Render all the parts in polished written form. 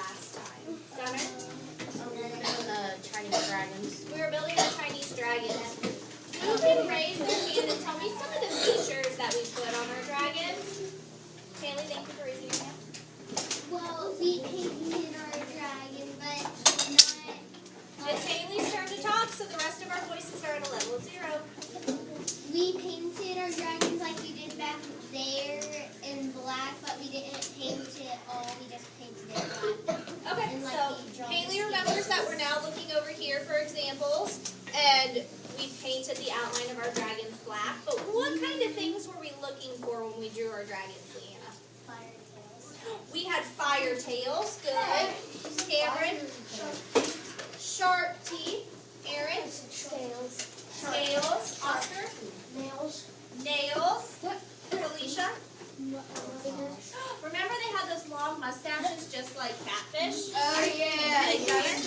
last time? Gunner? We were building the Chinese dragons. We were building our Chinese dragons. Who can raise their hand and tell me some of the features that we put on our dragons? Haley, thank you for raising your hand. Well, we painted our dragon, but not. It's Haley's turn to talk, so the rest of our voices are at a level of 0. We painted our dragons like we did back there in black, but we didn't paint it all. We just painted it black. Okay, And, like, so we draw Haley the remembers that we're now looking over here for examples, and we painted the outline of our dragons black. But what kind of things were we looking for when we drew our dragons, Leanna? Fire tails. We had fire tails, good. Cameron? Sharp teeth. Aaron? Scales. Scales. Oscar? Nails. Nails. Felicia? Remember they had those long mustaches just like catfish? Oh yeah. Yes.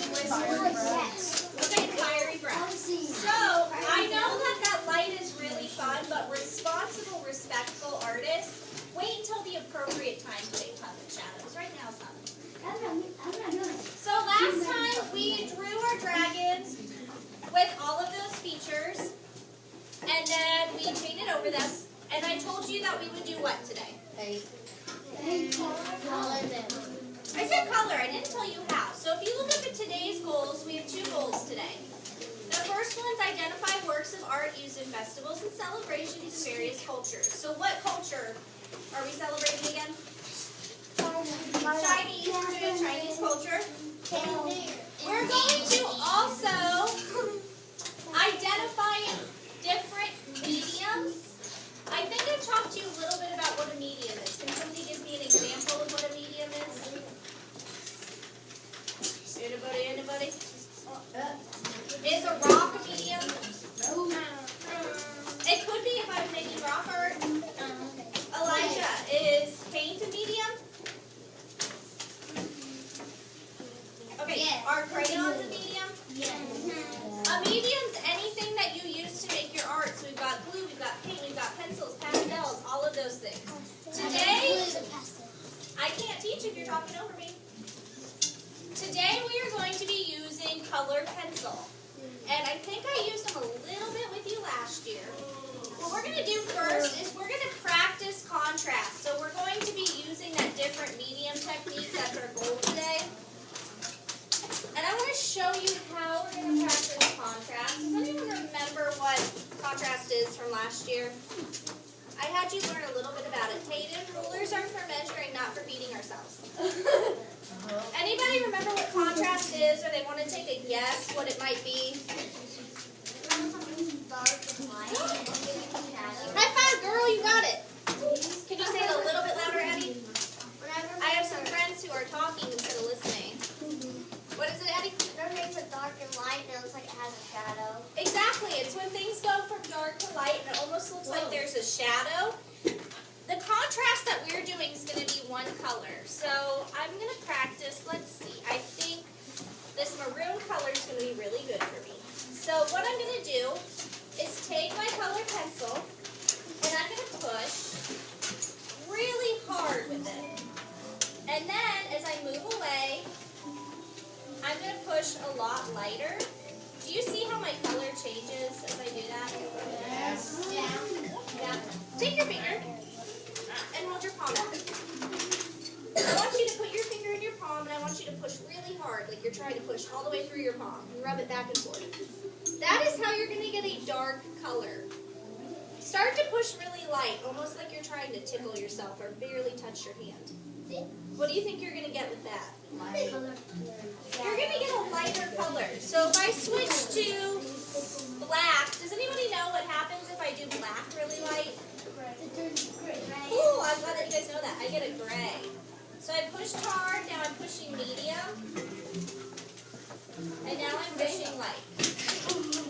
Okay, fiery breath. So, I know that light is really fun, but responsible, respectful artists, wait until the appropriate time to make puppet shadows. Right now is not. I'm not doing it. So last time we drew our dragons with all of those features, and then we painted over them, and I told you that we would do what today? I said color, I didn't tell you how. So if you look up at today's goals, we have 2 goals today. The first one's identify works of art used in festivals and celebrations in various cultures. So what culture are we celebrating again? Chinese. We're doing Chinese culture. We're going to also identify different mediums. I think I've talked to you a little bit about what a medium is. Can somebody give me an example of what a medium is? Anybody? Is a rock a medium? It could be if I was making rock art. Elijah, is paint a medium? Okay, Yes. are crayons a medium? Yes. A medium's anything that you use to make your art. So we've got glue, we've got paint, we've got pencils, pastels, all of those things. Today, I can't teach if you're talking over me. Today we are going to be using colored pencil. And I think I used them a little bit with you last year. What we're going to do first is we're going to practice contrast. So we're going to be using that different medium technique. That's our goal today. And I want to show you how we're going to practice contrast. Does anyone remember what contrast is from last year? I had you learn a little bit about it. Hayden, rulers are for measuring, not for beating ourselves. Anybody remember what contrast is, or they want to take a guess what it might be? High five, girl, you got it. Can you say it a little bit louder, Eddie? I have some friends who are talking instead of listening. What is it, Eddie? Whenever it's a dark and light, it looks like it has a shadow. Exactly. It's when things go from dark to light and it almost looks like there's a shadow. The contrast that we're doing is going to be one color. So I'm going to practice. Let's see. I think this maroon color is going to be really good for me. So what I'm going to do is take my colored pencil and I'm going to push really hard with it. And then as I move away, I'm going to push a lot lighter. Do you see how my color changes as I do that? Yes. Yeah. Take your finger and hold your palm out. I want you to put your finger in your palm and I want you to push really hard, like you're trying to push all the way through your palm. And rub it back and forth. That is how you're going to get a dark color. Start to push really light, almost like you're trying to tickle yourself or barely touch your hand. What do you think you're going to get with that? You're going to get a lighter color. So if I switch to black, does anybody know what happens if I do black really light? Ooh, I'm glad that you guys know that. I get a gray. So I pushed hard, now I'm pushing medium. And now I'm pushing light.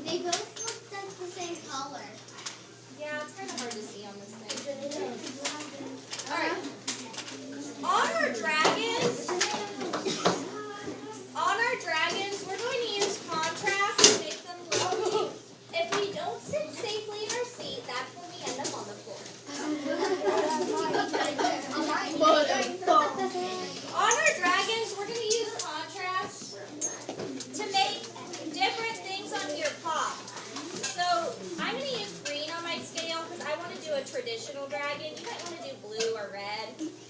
They both look like the same color. Yeah, it's kind of hard to see on this thing. Alright. On our dragons, we're going to use contrast to make them look. If we don't sit safely in our seat, that's when we end up on the floor. On our dragons, we're going to use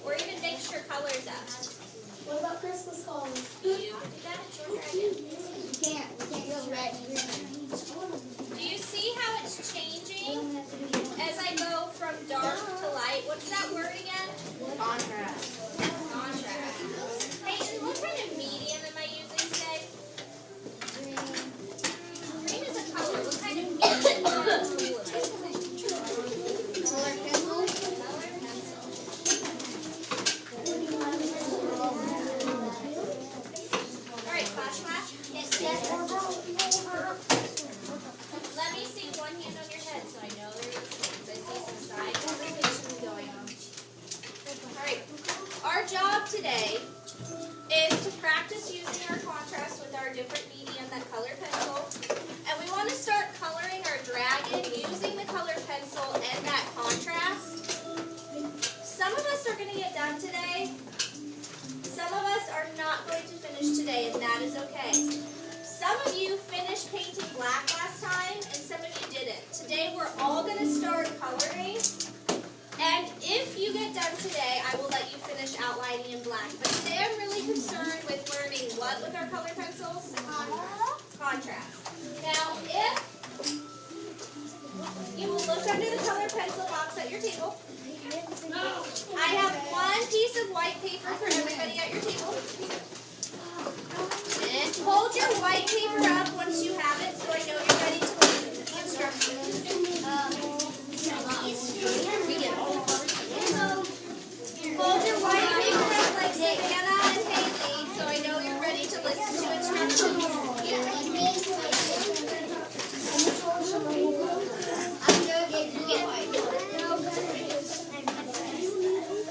or even mix your colors up. What about Christmas colors? You can do that at your dragon. We can't go red and green. Do you see how it's changing as I go from dark to light? What's that word again? Contrast. Contrast. Peyton, what kind of medium am I using today? Green is a color. What kind of medium or tool am I using? Color pencil. Color pencil. All right, class. Let me see one hand on your head so I know you're listening. I see some side conversations going on. All right. Our job today is to practice using our contrast with our different medium, that color pencil. And we want to start coloring our dragon using the color pencil and that contrast. Some of us are going to get done today. Some of us are not going to finish today, and that is okay. Some of you finished painting black last time, and some of you didn't. Today we're all going to start coloring. And if you get done today, I will let you finish outlining in black. But today I'm really concerned with learning what with our color pencils? Contrast. Now, if you will look under the color pencil box at your table, I have one piece of white paper for everybody at your table. And hold your white paper up once you have it so I know you're ready to listen to the instructions. Hold your white paper up like Savannah and Haley so I know you're ready to listen to instructions.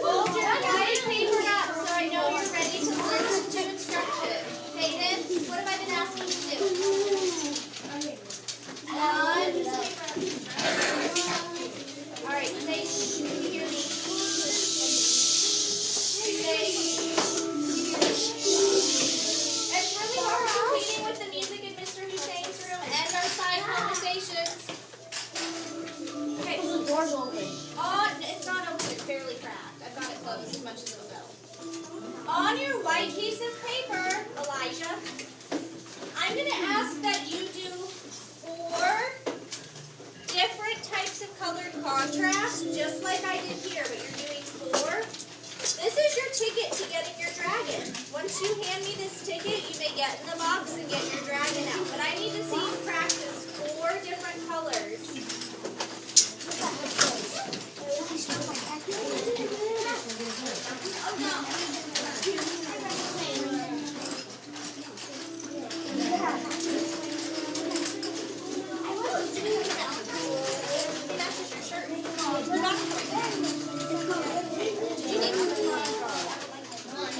Hold your white paper up so I know you're ready to listen to instructions. Hayden, what have I been asking you to do? Alright, say shh. You hear me? Say shh. It's really hard competing with the music in Mr. Hussein's room and our side conversations. Okay. The door's open. It's not open, it's barely cracked. I've got it closed as much as it'll go. On your white piece of paper, Elijah, I'm going to ask that you do 4 different types of colored contrast, just like I did here, but you're doing 4. This is your ticket to getting your dragon. Once you hand me this ticket, you may get in the box and get your dragon out. But I need to see you practice 4 different colors.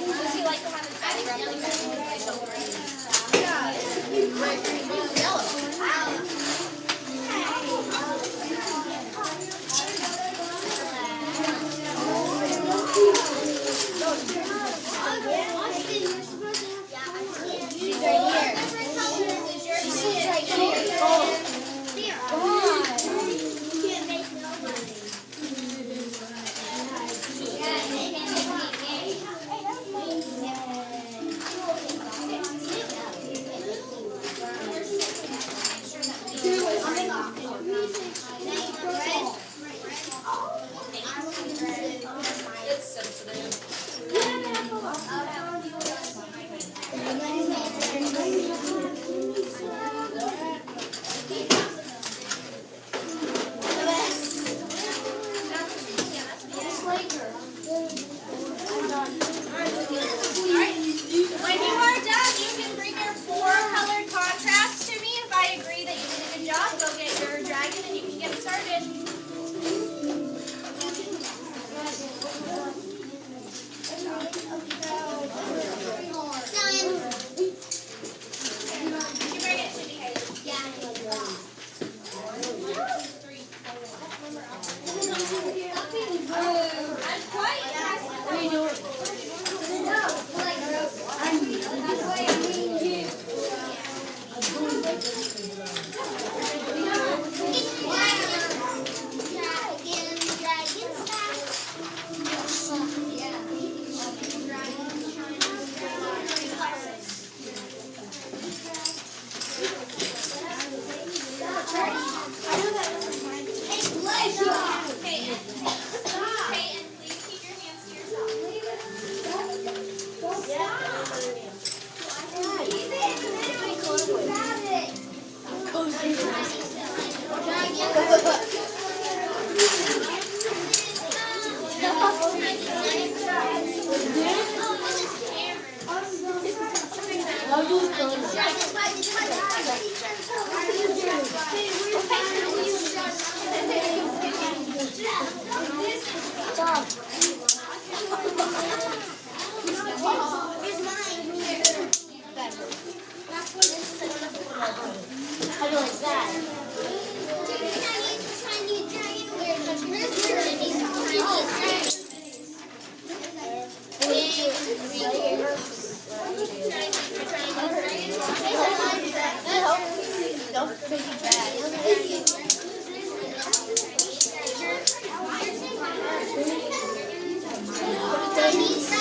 Does he like the one that's fatty rubbly? She's right here. She's right here. It's sensitive. Alright, when you are done, you can bring your 4 colored contrasts to me. If I agree that you did a good job, go get your dragon and you can get started. You can bring it to me, Haley. I'm quite impressed. Don't make it bad. Chinese